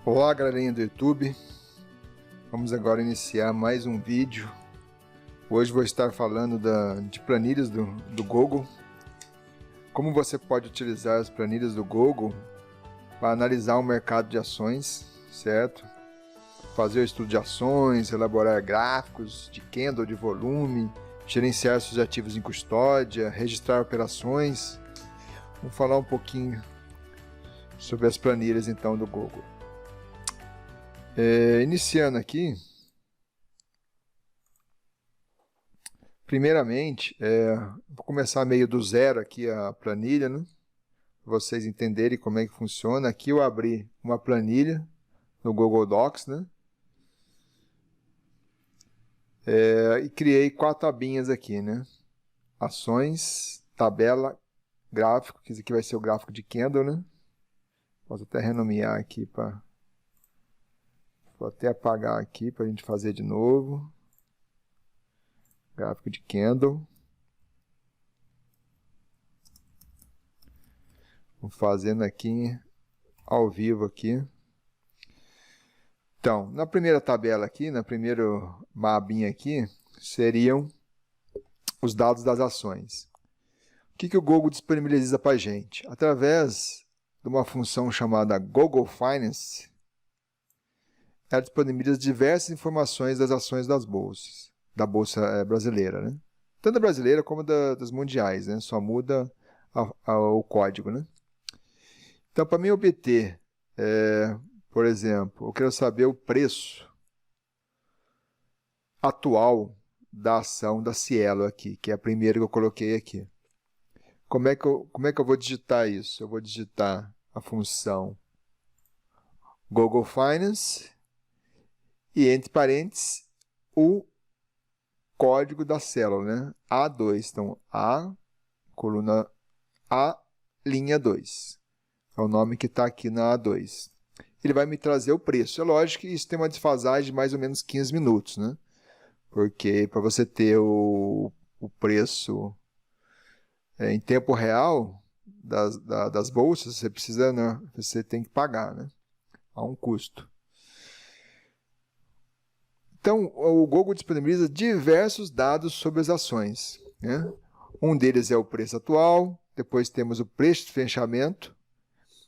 Olá, galerinha do YouTube, vamos agora iniciar mais um vídeo. Hoje vou estar falando de planilhas do Google, como você pode utilizar as planilhas do Google para analisar o mercado de ações, certo? Fazer o estudo de ações, elaborar gráficos de candle, de volume, gerenciar seus ativos em custódia, registrar operações. Vamos falar um pouquinho sobre as planilhas então do Google. Iniciando aqui, primeiramente, vou começar meio do zero aqui a planilha, né? Para vocês entenderem como é que funciona. Aqui eu abri uma planilha no Google Docs, né? E criei 4 abinhas aqui, né? Ações, tabela, gráfico, que esse aqui vai ser o gráfico de candle, né? Posso até renomear aqui para... Vou até apagar aqui para a gente fazer de novo. Gráfico de candle. Vou fazendo aqui ao vivo aqui. Então, na primeira tabela aqui, na primeira abinha aqui, seriam os dados das ações. O que o Google disponibiliza para a gente? Através de uma função chamada Google Finance, ela disponibiliza diversas informações das ações das bolsas, da bolsa brasileira, né? Tanto a brasileira como das mundiais, né? Só muda o código, né? Então, para mim obter, por exemplo, eu quero saber o preço atual da ação da Cielo aqui, que é a primeira que eu coloquei aqui. Como é que eu vou digitar isso? Eu vou digitar a função Google Finance e, entre parênteses, o código da célula, né? A2. Então, A, coluna A, linha 2. É o nome que está aqui na A2. Ele vai me trazer o preço. É lógico que isso tem uma desfasagem de mais ou menos 15 minutos, né? Porque para você ter o preço em tempo real das bolsas, você precisa, né? Você tem que pagar, né? Há um custo. Então, o Google disponibiliza diversos dados sobre as ações, né? Um deles é o preço atual, depois temos o preço de fechamento,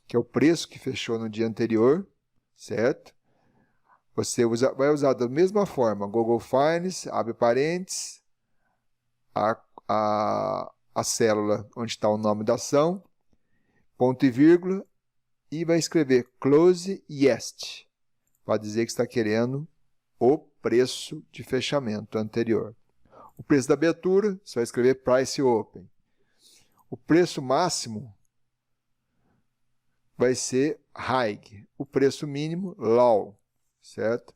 que é o preço que fechou no dia anterior, certo? Você vai usar da mesma forma, Google Finance, abre parênteses, a célula onde está o nome da ação, ponto e vírgula, e vai escrever Close Yes, para dizer que está querendo o preço de fechamento anterior. O preço da abertura, você vai escrever Price Open. O preço máximo vai ser High. O preço mínimo, Low. Certo?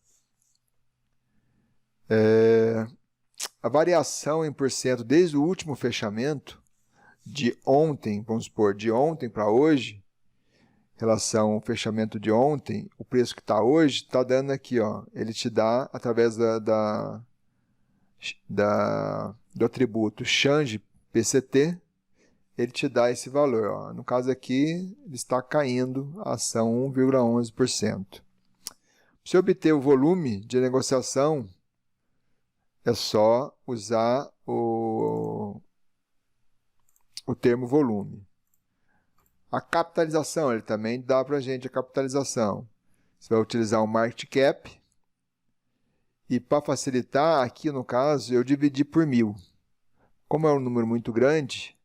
A variação em porcento desde o último fechamento, de ontem, vamos supor, de ontem para hoje, em relação ao fechamento de ontem, o preço que está hoje, está dando aqui, ó, ele te dá, através do atributo Change PCT, ele te dá esse valor. Ó. No caso aqui, ele está caindo a ação 1,11%. Para você obter o volume de negociação, é só usar o termo volume. A capitalização, ele também dá para a gente a capitalização. Você vai utilizar o market cap. E para facilitar, aqui no caso, eu dividi por 1000. Como é um número muito grande,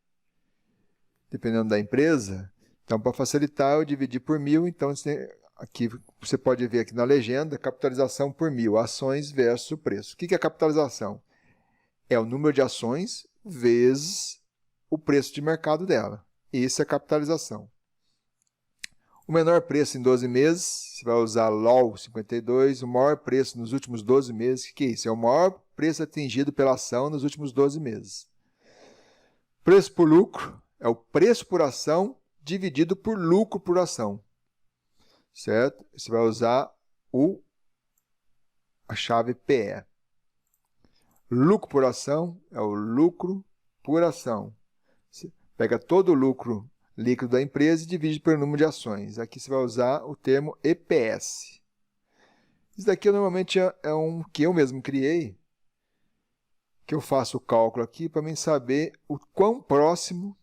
dependendo da empresa, então para facilitar eu dividi por 1000, então aqui você pode ver aqui na legenda, capitalização por 1000, ações versus o preço. O que é capitalização? É o número de ações vezes o preço de mercado dela. Isso é capitalização. O menor preço em 12 meses, você vai usar LOL 52, o maior preço nos últimos 12 meses. O que é isso? É o maior preço atingido pela ação nos últimos 12 meses. Preço por lucro é o preço por ação dividido por lucro por ação. Certo? Você vai usar a chave PE. Lucro por ação é o lucro por ação. Você pega todo o lucro líquido da empresa e divide pelo número de ações. Aqui você vai usar o termo EPS. Isso daqui normalmente é um que eu mesmo criei, que eu faço o cálculo aqui para mim saber o quão próximo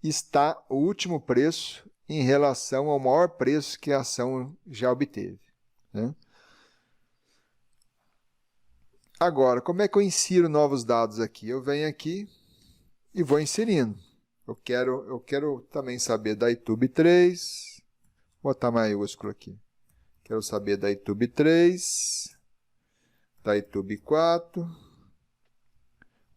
está o último preço em relação ao maior preço que a ação já obteve, né? Agora, como é que eu insiro novos dados aqui? Eu venho aqui e vou inserindo. Eu quero também saber da YouTube 3, vou botar maiúsculo aqui. Quero saber da YouTube 3, da YouTube 4.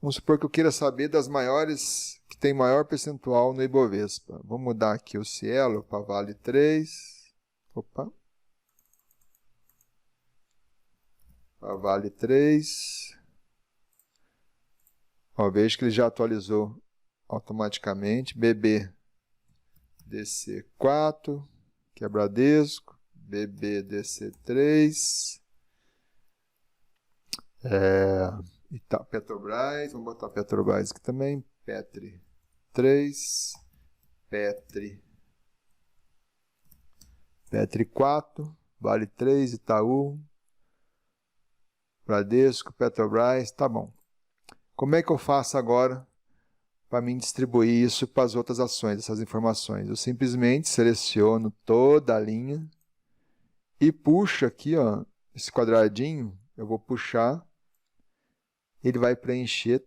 Vamos supor que eu queira saber das maiores, que tem maior percentual no Ibovespa. Vou mudar aqui o Cielo para Vale 3. Opa. Para Vale 3. Ó, vejo que ele já atualizou automaticamente. BBDC4, que é Bradesco. BBDC3. Petrobras, vamos botar Petrobras aqui também. Petri 3. Petri 4. Vale 3, Itaú. Bradesco, Petrobras, tá bom. Como é que eu faço agora para mim distribuir isso para as outras ações, essas informações? Eu simplesmente seleciono toda a linha e puxo aqui, ó, esse quadradinho, eu vou puxar, ele vai preencher,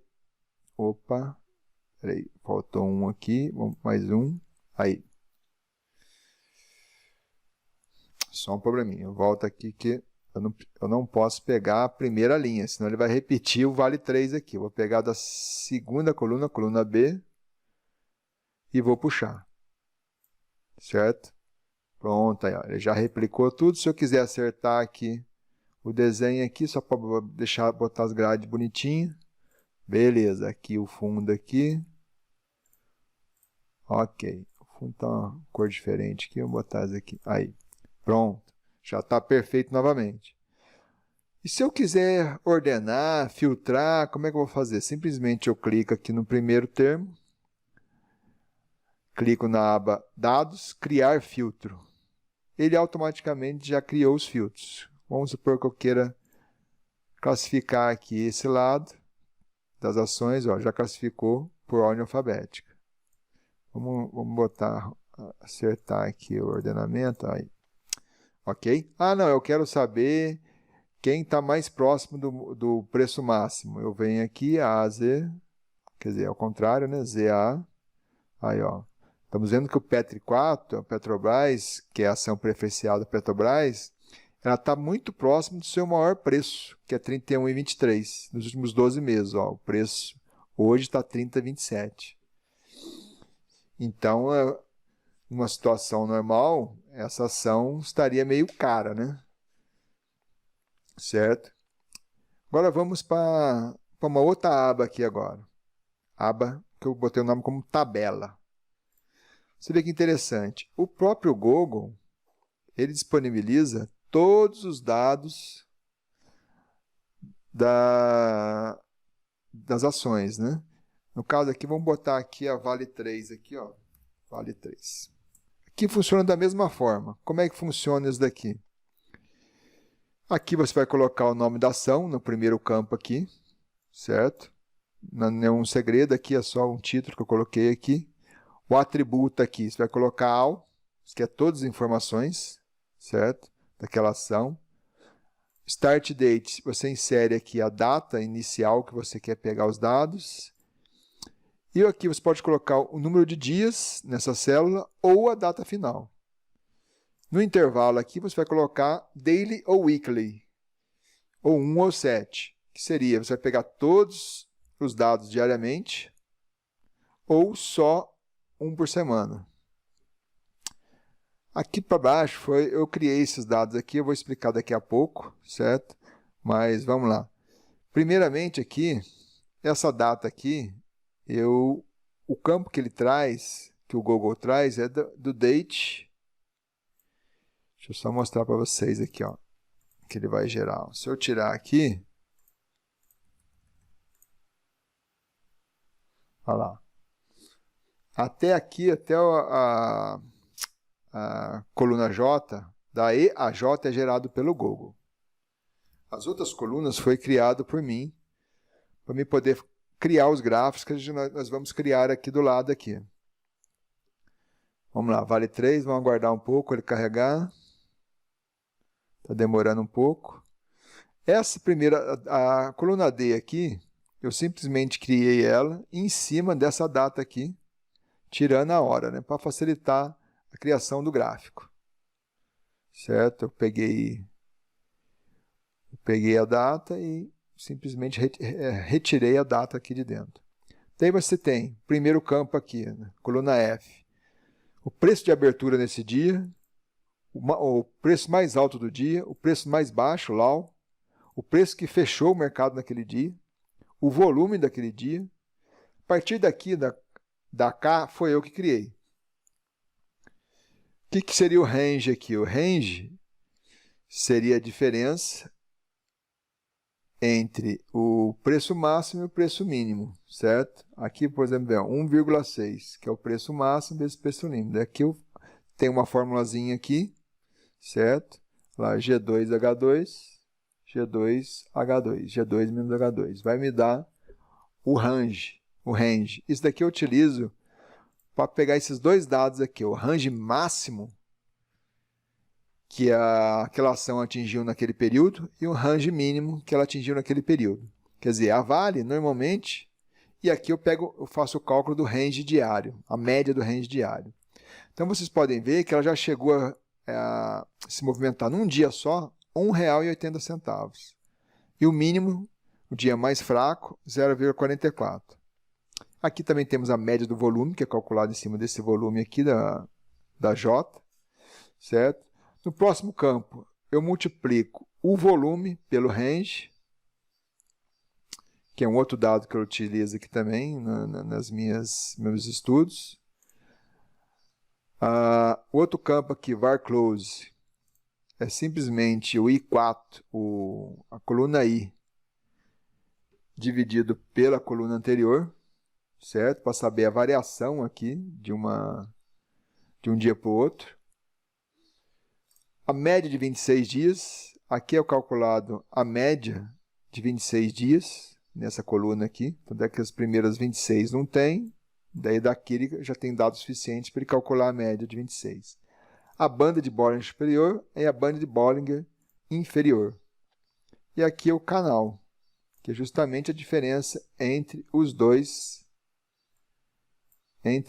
opa, peraí, faltou um aqui, vamos mais um, aí. Só um probleminha, eu volto aqui que eu não posso pegar a primeira linha, senão ele vai repetir o vale 3 aqui. Eu vou pegar da segunda coluna, coluna B, e vou puxar. Certo? Pronto, aí, ó, ele já replicou tudo. Se eu quiser acertar aqui o desenho aqui, só para botar as grades bonitinhas. Beleza, aqui o fundo aqui. Ok, o fundo está uma cor diferente aqui, eu vou botar isso aqui. Aí, pronto. Já está perfeito novamente. E se eu quiser ordenar, filtrar, como é que eu vou fazer? Simplesmente eu clico aqui no primeiro termo, clico na aba Dados, Criar Filtro. Ele automaticamente já criou os filtros. Vamos supor que eu queira classificar aqui esse lado das ações, ó, já classificou por ordem alfabética. Vamos botar, acertar aqui o ordenamento. Aí. Ok? Ah, não, eu quero saber quem está mais próximo do preço máximo. Eu venho aqui, A, Z, quer dizer, ao contrário, né? ZA. Aí, ó. Estamos vendo que o Petri 4, a Petrobras, que é a ação preferencial da Petrobras, ela está muito próximo do seu maior preço, que é 31,23, nos últimos 12 meses. Ó, o preço hoje está 30,27. Então, numa situação normal, essa ação estaria meio cara, né? Certo? Agora vamos para uma outra aba aqui agora. Aba que eu botei o nome como tabela. Você vê que interessante. O próprio Google, ele disponibiliza todos os dados das ações, né? No caso aqui, vamos botar aqui a Vale 3 aqui, ó. Vale 3. Aqui funciona da mesma forma. Como é que funciona isso daqui? Aqui você vai colocar o nome da ação no primeiro campo aqui, certo? Não é nenhum segredo, aqui é só um título que eu coloquei aqui. O atributo aqui, você vai colocar AL, que é todas as informações, certo? Daquela ação. Start date, você insere aqui a data inicial que você quer pegar os dados. E aqui você pode colocar o número de dias nessa célula ou a data final. No intervalo aqui você vai colocar daily ou weekly, ou 1 ou 7, que seria, você vai pegar todos os dados diariamente ou só um por semana. Aqui para baixo eu criei esses dados aqui, eu vou explicar daqui a pouco, certo? Mas vamos lá. Primeiramente aqui, essa data aqui, o campo que ele traz, que o Google traz, é do date. Deixa eu só mostrar para vocês aqui, ó, que ele vai gerar. Se eu tirar aqui, olha lá. até aqui, até a coluna J, da E a J é gerado pelo Google. As outras colunas foi criado por mim, para mim poder criar os gráficos que nós vamos criar aqui do lado aqui. Vamos lá, vale 3, vamos aguardar um pouco ele carregar. Está demorando um pouco. Essa primeira, a coluna D aqui, eu simplesmente criei ela em cima dessa data aqui, tirando a hora, né, para facilitar a criação do gráfico. Certo? Eu peguei a data e simplesmente retirei a data aqui de dentro. Daí você tem, primeiro campo aqui, né, coluna F, o preço de abertura nesse dia, o preço mais alto do dia, o preço mais baixo, LAW, o preço que fechou o mercado naquele dia, o volume daquele dia. A partir daqui, da K, foi eu que criei. O que seria o range aqui? O range seria a diferença entre o preço máximo e o preço mínimo, certo? Aqui, por exemplo, 1,6, que é o preço máximo vezes o preço mínimo. Aqui eu tenho uma formulazinha aqui, certo? Lá, G2H2, G2H2, G2 menos H2. Vai me dar o range. Isso daqui eu utilizo para pegar esses dois dados aqui, o range máximo que aquela ação atingiu naquele período e o range mínimo que ela atingiu naquele período. Quer dizer, a vale normalmente, e aqui eu faço o cálculo do range diário, a média do range diário. Então vocês podem ver que ela já chegou a se movimentar num dia só, R$ 1,80. E o mínimo, o dia mais fraco, 0,44. Aqui também temos a média do volume, que é calculado em cima desse volume aqui da J, certo? No próximo campo, eu multiplico o volume pelo range, que é um outro dado que eu utilizo aqui também nas meus estudos. Outro campo aqui, var close, é simplesmente o I4, a coluna I, dividido pela coluna anterior, certo? Para saber a variação aqui de um dia para o outro. A média de 26 dias, aqui é calculado a média de 26 dias, nessa coluna aqui. Então, que as primeiras 26 não tem, daí daqui ele já tem dados suficientes para ele calcular a média de 26. A banda de Bollinger superior é a banda de Bollinger inferior. E aqui é o canal, que é justamente a diferença entre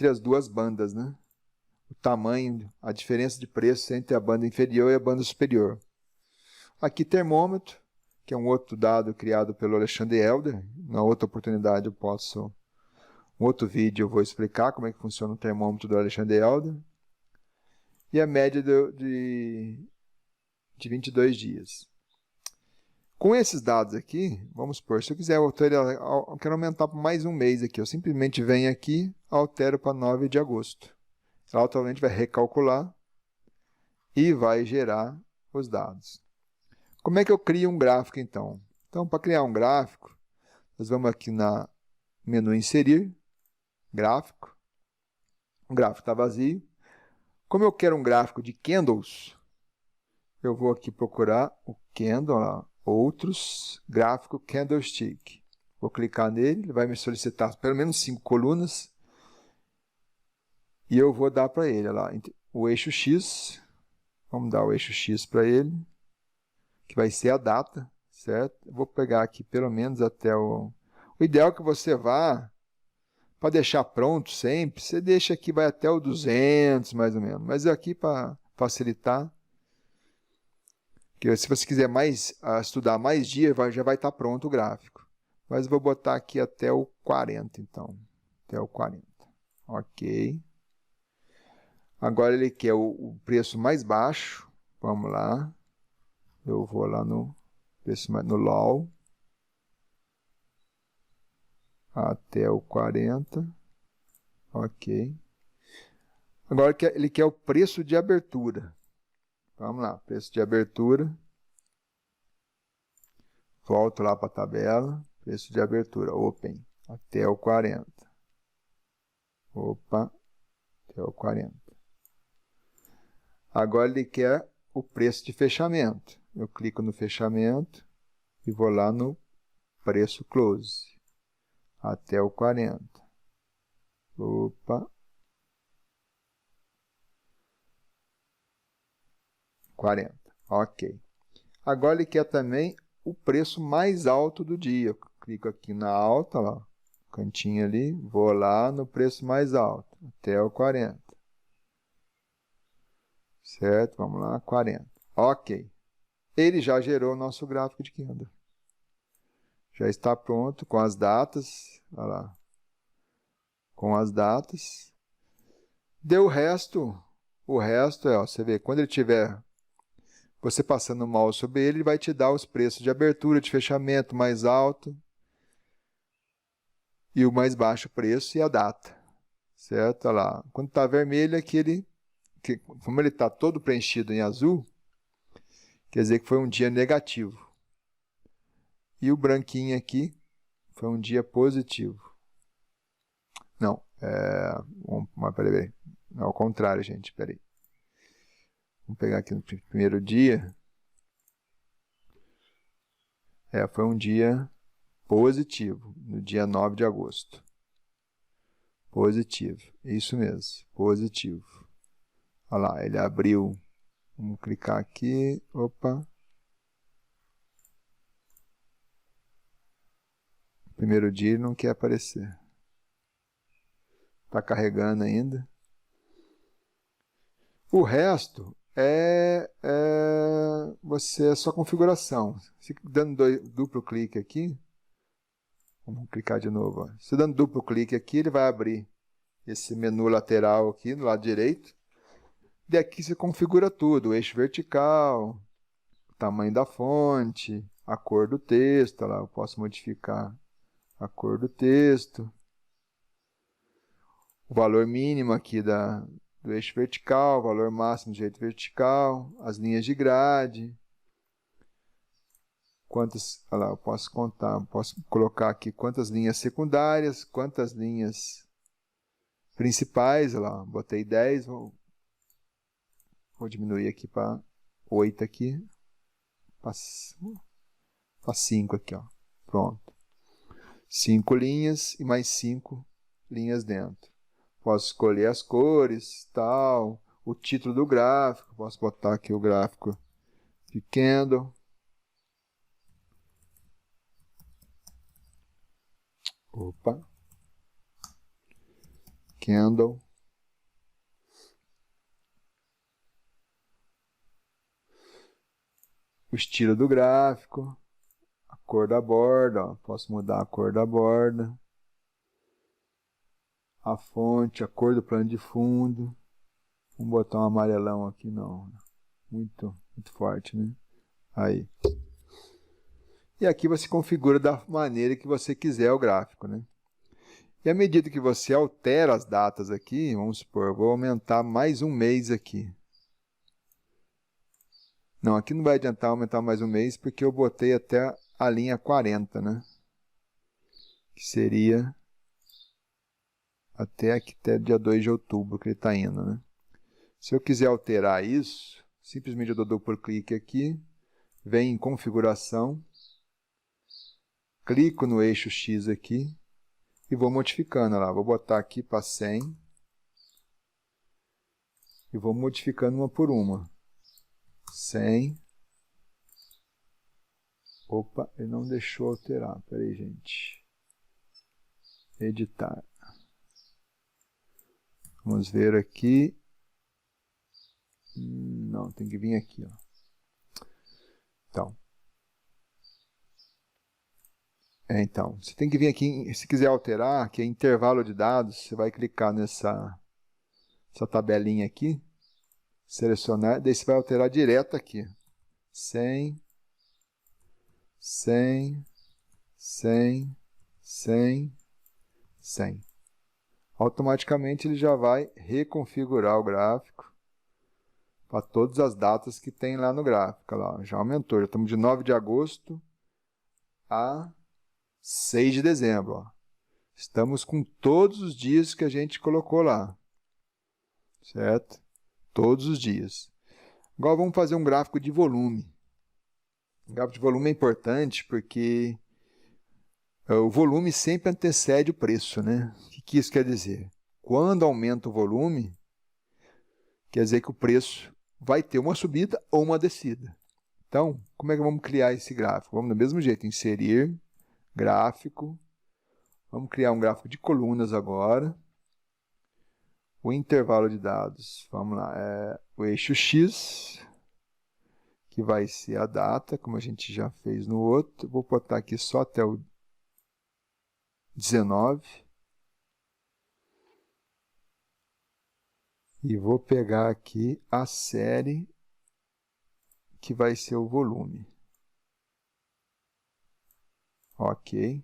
as duas bandas, né? O tamanho, a diferença de preço entre a banda inferior e a banda superior. Aqui termômetro, que é um outro dado criado pelo Alexander Elder. Na outra oportunidade um outro vídeo eu vou explicar como é que funciona o termômetro do Alexander Elder. E a média de 22 dias. Com esses dados aqui, vamos supor, se eu quiser, eu quero aumentar por mais um mês aqui. Eu simplesmente venho aqui, altero para 9 de agosto. Ela automaticamente vai recalcular e vai gerar os dados. Como é que eu crio um gráfico, então? Então, para criar um gráfico, nós vamos aqui no menu Inserir, Gráfico. O gráfico está vazio. Como eu quero um gráfico de candles, eu vou aqui procurar o candle, lá, outros, gráfico candlestick. Vou clicar nele, ele vai me solicitar pelo menos 5 colunas. E eu vou dar para ele lá, o eixo X. Vamos dar o eixo X para ele, que vai ser a data, certo? Eu vou pegar aqui pelo menos até o ideal é que você vá, para deixar pronto sempre, você deixa aqui, vai até o 200 mais ou menos. Mas aqui para facilitar, que se você quiser estudar mais dias, já vai estar pronto o gráfico. Mas eu vou botar aqui até o 40, então. Até o 40. Ok. Agora ele quer o preço mais baixo. Vamos lá. Eu vou lá no preço no LAW. Até o 40. Ok. Agora ele quer o preço de abertura. Vamos lá, preço de abertura. Volto lá para a tabela. Preço de abertura, Open. Até o 40. Opa, até o 40. Agora ele quer o preço de fechamento. Eu clico no fechamento e vou lá no preço close, até o 40. Opa. 40. Ok. Agora ele quer também o preço mais alto do dia. Eu clico aqui na alta, lá, cantinho ali, vou lá no preço mais alto, até o 40. Certo? Vamos lá, 40. Ok. Ele já gerou o nosso gráfico de candle. Já está pronto com as datas. Olha lá. Com as datas. Deu o resto é, ó, você vê, quando ele tiver, você passando o mouse sobre ele, ele vai te dar os preços de abertura, de fechamento mais alto e o mais baixo preço e a data, certo? Olha lá, quando está vermelho, como ele está todo preenchido em azul, quer dizer que foi um dia negativo. E o branquinho aqui foi um dia positivo. Não, peraí. Não, ao contrário, gente, peraí. Vamos pegar aqui no primeiro dia. Foi um dia positivo, no dia 9 de agosto. Positivo, isso mesmo, positivo. Olha lá, ele abriu. Vamos clicar aqui, opa. Primeiro dia ele não quer aparecer. Está carregando ainda. O resto é sua configuração. Se dando duplo clique aqui, vamos clicar de novo. Ó. Se dando duplo clique aqui, ele vai abrir esse menu lateral aqui no lado direito. Daqui você configura tudo, o eixo vertical, o tamanho da fonte, a cor do texto. Lá eu posso modificar a cor do texto. O valor mínimo aqui do eixo vertical, o valor máximo do eixo vertical, as linhas de grade. Quantas, olha lá, eu posso contar, posso colocar aqui quantas linhas secundárias, quantas linhas principais. Olha lá, botei 10, vou diminuir aqui para 8 aqui, para 5 aqui, ó. Pronto. 5 linhas e mais 5 linhas dentro. Posso escolher as cores, tal, o título do gráfico, posso botar aqui o gráfico de candle. Opa. Candle. O estilo do gráfico, a cor da borda, ó, posso mudar a cor da borda, a fonte, a cor do plano de fundo. Vamos botar um amarelão aqui, não, muito forte, né? Aí. E aqui você configura da maneira que você quiser o gráfico, né? E à medida que você altera as datas aqui, vamos supor, eu vou aumentar mais um mês aqui. Não, aqui não vai adiantar aumentar mais um mês, porque eu botei até a linha 40, né? Que seria até dia 2 de outubro que ele está indo, né? Se eu quiser alterar isso, simplesmente eu dou duplo clique aqui, venho em configuração, clico no eixo X aqui e vou modificando. Lá, vou botar aqui para 100 e vou modificando uma por uma. 100. Opa, ele não deixou alterar. Pera aí, gente. Editar. Vamos ver aqui. Não, tem que vir aqui, ó. Então, você tem que vir aqui, se quiser alterar, que é intervalo de dados, você vai clicar nessa tabelinha aqui, selecionar, daí você vai alterar direto aqui. 100, 100, 100, 100, 100. Automaticamente ele já vai reconfigurar o gráfico para todas as datas que tem lá no gráfico. Lá, já aumentou, já estamos de 9 de agosto a 6 de dezembro. Ó. Estamos com todos os dias que a gente colocou lá, certo? Todos os dias. Agora vamos fazer um gráfico de volume. O gráfico de volume é importante porque o volume sempre antecede o preço, né? O que isso quer dizer? Quando aumenta o volume, quer dizer que o preço vai ter uma subida ou uma descida. Então, como é que vamos criar esse gráfico? Vamos do mesmo jeito, inserir, gráfico. Vamos criar um gráfico de colunas agora. O intervalo de dados, vamos lá, é o eixo X, que vai ser a data, como a gente já fez no outro. Vou botar aqui só até o 19. E vou pegar aqui a série, que vai ser o volume. Ok.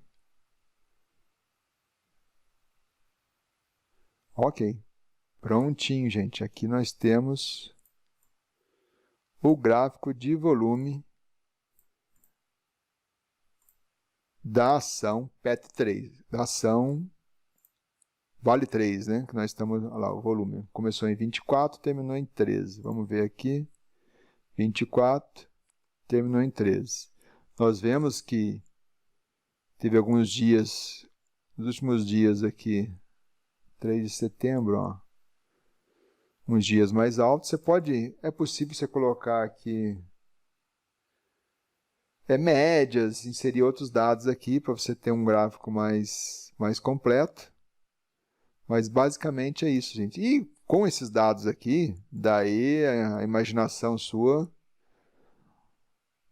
Ok. Prontinho, gente. Aqui nós temos o gráfico de volume da ação PET3, da ação Vale 3, né? Que nós estamos, olha lá, o volume começou em 24, terminou em 13. Vamos ver aqui, 24, terminou em 13. Nós vemos que teve alguns dias, nos últimos dias aqui, 3 de setembro, ó, uns dias mais altos. É possível você colocar aqui médias, inserir outros dados aqui para você ter um gráfico mais completo. Mas basicamente é isso, gente. E com esses dados aqui, daí a imaginação sua,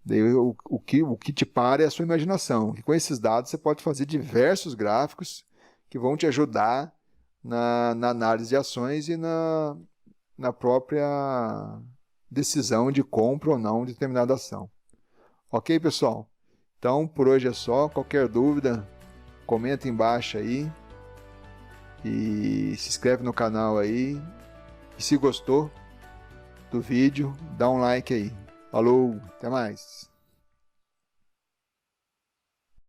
daí o que te para é a sua imaginação. E com esses dados você pode fazer diversos gráficos que vão te ajudar na análise de ações e na própria decisão de compra ou não de determinada ação. Ok, pessoal? Então, por hoje é só. Qualquer dúvida, comenta embaixo aí. E se inscreve no canal aí. E se gostou do vídeo, dá um like aí. Falou, até mais!